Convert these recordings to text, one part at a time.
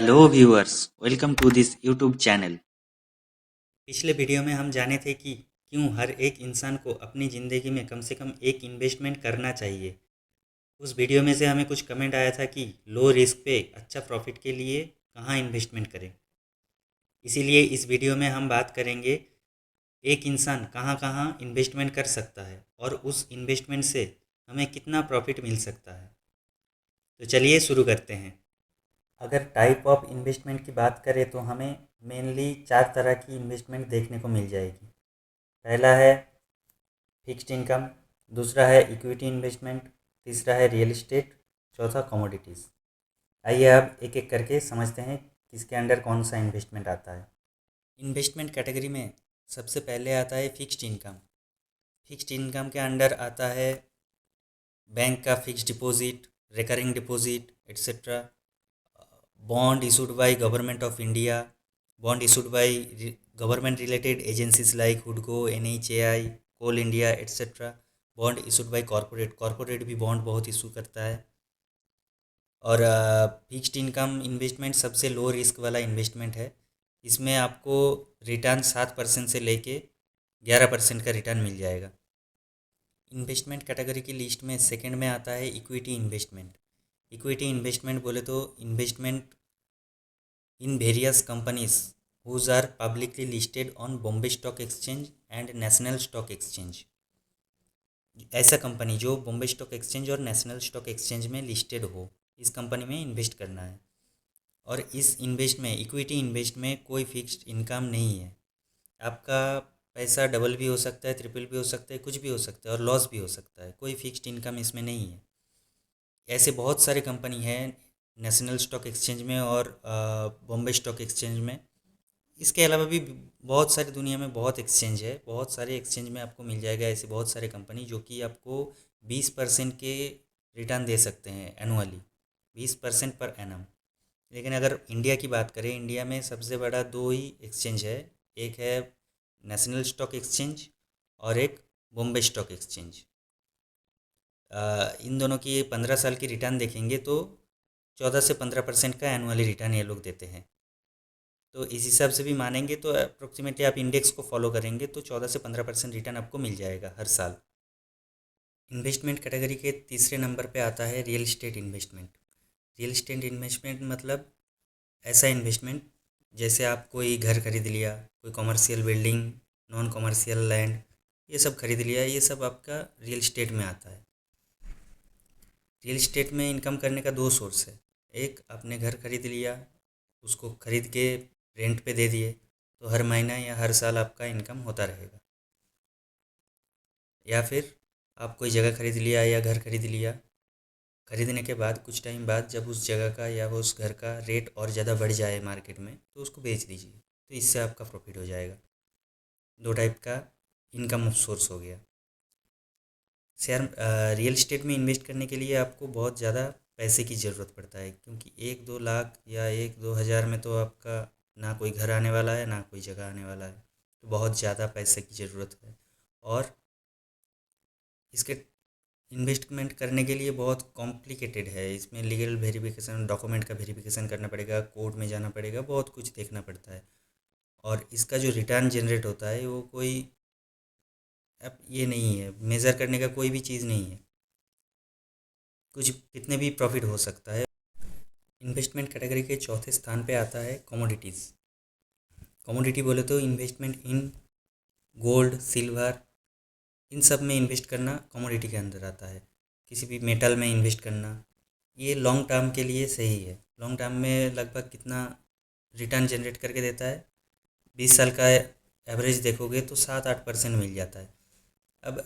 Hello viewers, welcome to this YouTube channel. पिछले video में हम जाने थे कि क्यों हर एक इंसान को अपनी ज़िंदगी में कम से कम एक इन्वेस्टमेंट करना चाहिए। उस वीडियो में से हमें कुछ कमेंट आया था कि लो रिस्क पे अच्छा प्रॉफिट के लिए कहाँ इन्वेस्टमेंट करें। इसीलिए इस वीडियो में हम बात करेंगे एक इंसान कहाँ कहाँ इन्वेस्टमेंट कर सकता है और उस इन्वेस्टमेंट से हमें कितना प्रॉफिट मिल सकता है। तो चलिए शुरू करते हैं। अगर टाइप ऑफ इन्वेस्टमेंट की बात करें तो हमें मेनली 4 तरह की इन्वेस्टमेंट देखने को मिल जाएगी। पहला है फिक्स्ड इनकम, दूसरा है इक्विटी इन्वेस्टमेंट, तीसरा है रियल इस्टेट, चौथा कमोडिटीज़। आइए अब एक एक करके समझते हैं किसके अंडर कौन सा इन्वेस्टमेंट आता है। इन्वेस्टमेंट कैटेगरी में सबसे पहले आता है फिक्स्ड इनकम। फिक्स्ड इनकम के अंडर आता है बैंक का fixed deposit, recurring deposit etcetera, bond issued by government of India, bond issued by government related agencies like हुडको, NHAI, Coal India etcetera, bond issued by corporate, corporate भी bond बहुत issue करता है। और fixed income investment सबसे low risk वाला investment है। इसमें आपको रिटर्न 7% से लेके 11% का रिटर्न मिल जाएगा। इन्वेस्टमेंट कैटेगरी की लिस्ट में सेकंड में आता है इक्विटी इन्वेस्टमेंट। इक्विटी इन्वेस्टमेंट बोले तो investment in various companies whose are publicly listed on Bombay Stock Exchange and National Stock Exchange। ऐसा कंपनी जो बॉम्बे स्टॉक एक्सचेंज और नेशनल स्टॉक एक्सचेंज में लिस्टेड हो, इस कंपनी में इन्वेस्ट करना है। और इस इन्वेस्ट में इक्विटी इन्वेस्ट में कोई फिक्स्ड इनकम नहीं है। आपका पैसा डबल भी हो सकता है, ट्रिपल भी हो सकता है, कुछ भी हो सकता है और लॉस भी हो सकता है। कोई फिक्स्ड इनकम इसमें नहीं है। ऐसे बहुत सारे कंपनी हैं नेशनल स्टॉक एक्सचेंज में और बॉम्बे स्टॉक एक्सचेंज में। इसके अलावा भी बहुत सारी दुनिया में बहुत एक्सचेंज है। बहुत सारे एक्सचेंज में आपको मिल जाएगा ऐसे बहुत सारे कंपनी जो कि आपको 20% के रिटर्न दे सकते हैं एनुअली, 20% पर एनम। लेकिन अगर इंडिया की बात करें, इंडिया में सबसे बड़ा दो ही एक्सचेंज है। एक है नेशनल स्टॉक एक्सचेंज और एक बॉम्बे स्टॉक एक्सचेंज। इन दोनों की 15 साल की रिटर्न देखेंगे तो 14 से 15% का एनुअली रिटर्न ये लोग देते हैं। तो इस हिसाब से भी मानेंगे तो अप्रोक्सीमेटली आप इंडेक्स को फॉलो करेंगे तो 14 से 15% रिटर्न आपको मिल जाएगा हर साल। इन्वेस्टमेंट कैटेगरी के तीसरे नंबर पे आता है real estate investment. Real estate investment मतलब ऐसा इन्वेस्टमेंट जैसे आप कोई घर खरीद लिया, कोई commercial building, non commercial land, ये सब खरीद लिया, ये सब आपका रियल इस्टेट में आता है। रियल इस्टेट में इनकम करने का दो सोर्स है। एक, आपने घर खरीद लिया, उसको खरीद के रेंट पे दे दिए तो हर महीना या हर साल आपका इनकम होता रहेगा। या फिर आप कोई जगह खरीद लिया या घर खरीद लिया, खरीदने के बाद कुछ टाइम बाद जब उस जगह का या वो उस घर का रेट और ज़्यादा बढ़ जाए मार्केट में तो उसको बेच दीजिए, तो इससे आपका प्रॉफिट हो जाएगा। दो टाइप का इनकम सोर्स हो गया। शेयर रियल इस्टेट में इन्वेस्ट करने के लिए आपको बहुत ज़्यादा पैसे की ज़रूरत पड़ता है, क्योंकि 1-2 लाख या 1-2 हज़ार में तो आपका ना कोई घर आने वाला है ना कोई जगह आने वाला है। तो बहुत ज़्यादा पैसे की ज़रूरत है। और इसके इन्वेस्टमेंट करने के लिए बहुत कॉम्प्लिकेटेड है। इसमें लीगल वेरिफिकेशन, डॉक्यूमेंट का वेरिफिकेशन करना पड़ेगा, कोर्ट में जाना पड़ेगा, बहुत कुछ देखना पड़ता है। और इसका जो रिटर्न जनरेट होता है वो कोई अब ये नहीं है, मेज़र करने का कोई भी चीज़ नहीं है, कुछ कितने भी प्रॉफिट हो सकता है। इन्वेस्टमेंट कैटेगरी के चौथे स्थान पे आता है कमोडिटीज़। कमोडिटी बोले तो इन्वेस्टमेंट इन गोल्ड, सिल्वर, इन सब में इन्वेस्ट करना कमोडिटी के अंदर आता है। किसी भी मेटल में इन्वेस्ट करना, ये लॉन्ग टर्म के लिए सही है। लॉन्ग टर्म में लगभग कितना रिटर्न जनरेट करके देता है, 20 साल का एवरेज देखोगे तो 7-8% मिल जाता है। अब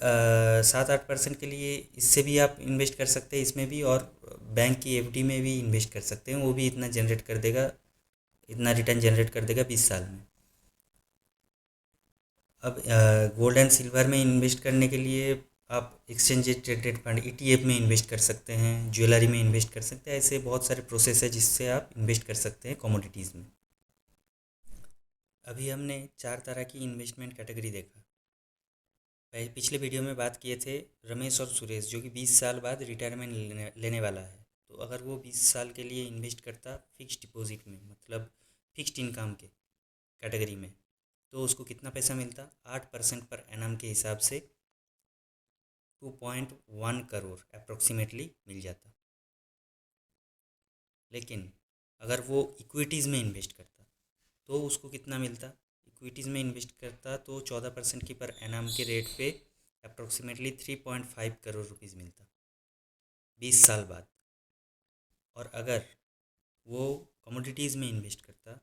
7-8% के लिए इससे भी आप इन्वेस्ट कर सकते हैं इसमें भी, और बैंक की FD में भी इन्वेस्ट कर सकते हैं, वो भी इतना जनरेट कर देगा, इतना रिटर्न जनरेट कर देगा 20 साल में। अब गोल्ड एंड सिल्वर में इन्वेस्ट करने के लिए आप एक्सचेंज ट्रेडेड फंड ETF में इन्वेस्ट कर सकते हैं, ज्वेलरी में इन्वेस्ट कर सकते हैं। ऐसे बहुत सारे प्रोसेस है जिससे आप इन्वेस्ट कर सकते हैं कमोडिटीज़ में। अभी हमने 4 तरह की इन्वेस्टमेंट कैटेगरी देखा। पिछले वीडियो में बात किए थे रमेश और सुरेश, जो कि 20 साल बाद रिटायरमेंट लेने वाला है। तो अगर वो 20 साल के लिए इन्वेस्ट करता फिक्स्ड डिपॉजिट में, मतलब फिक्स्ड इनकम के कैटेगरी में, तो उसको कितना पैसा मिलता? 8% पर एनम के हिसाब से 2.1 करोड़ अप्रोक्सीमेटली मिल जाता। लेकिन अगर वो इक्विटीज़ में इन्वेस्ट करता तो उसको कितना मिलता? इक्विटीज़ में इन्वेस्ट करता तो 14% की पर एनम के रेट पे अप्रोक्सीमेटली 3.5 करोड़ रुपीज़ मिलता 20 साल बाद। और अगर वो कमोडिटीज़ में इन्वेस्ट करता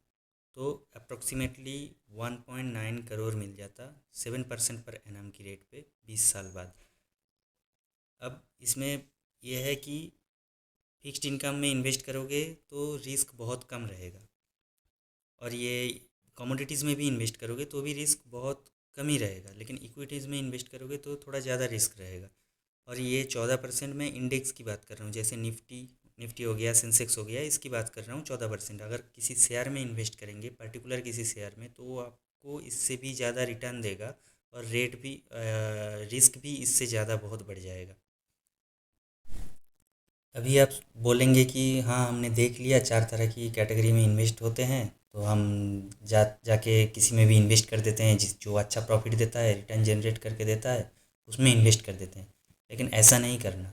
तो अप्रोक्सीमेटली 1.9 करोड़ मिल जाता 7% पर एनम की रेट पे 20 साल बाद। अब इसमें यह है कि फिक्स्ड इनकम में इन्वेस्ट करोगे तो रिस्क बहुत कम रहेगा, और ये कमोडिटीज़ में भी इन्वेस्ट करोगे तो भी रिस्क बहुत कम ही रहेगा, लेकिन इक्विटीज़ में इन्वेस्ट करोगे तो थोड़ा ज़्यादा रिस्क रहेगा। और ये 14% में इंडेक्स की बात कर रहा हूँ, जैसे निफ्टी हो गया, सेंसेक्स हो गया, इसकी बात कर रहा हूँ 14%। अगर किसी शेयर में इन्वेस्ट करेंगे, पर्टिकुलर किसी शेयर में, तो वो आपको इससे भी ज़्यादा रिटर्न देगा, और रेट भी रिस्क भी इससे ज़्यादा बहुत बढ़ जाएगा। अभी आप बोलेंगे कि हाँ, हमने देख लिया 4 तरह की कैटेगरी में इन्वेस्ट होते हैं, तो हम जाके किसी में भी इन्वेस्ट कर देते हैं जो अच्छा प्रॉफिट देता है, रिटर्न जनरेट करके देता है, उसमें इन्वेस्ट कर देते हैं। लेकिन ऐसा नहीं करना।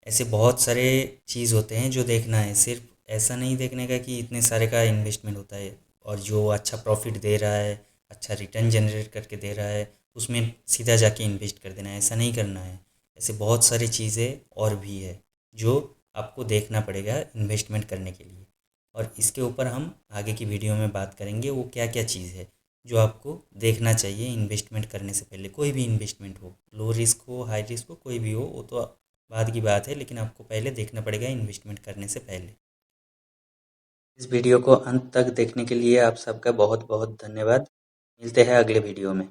ऐसे बहुत सारे चीज़ होते हैं जो देखना है। सिर्फ ऐसा नहीं देखने का कि इतने सारे का इन्वेस्टमेंट होता है और जो अच्छा प्रॉफिट दे रहा है, अच्छा रिटर्न जनरेट करके दे रहा है, उसमें सीधा जाके इन्वेस्ट कर देना है, ऐसा नहीं करना है। ऐसे बहुत सारी चीज़ें और भी है जो आपको देखना पड़ेगा इन्वेस्टमेंट करने के लिए, और इसके ऊपर हम आगे की वीडियो में बात करेंगे वो क्या क्या चीज़ है जो आपको देखना चाहिए इन्वेस्टमेंट करने से पहले। कोई भी इन्वेस्टमेंट हो, लो रिस्क हो, हाई रिस्क हो, कोई भी हो, वो तो बाद की बात है, लेकिन आपको पहले देखना पड़ेगा इन्वेस्टमेंट करने से पहले। इस वीडियो को अंत तक देखने के लिए आप सबका बहुत बहुत धन्यवाद। मिलते हैं अगले वीडियो में।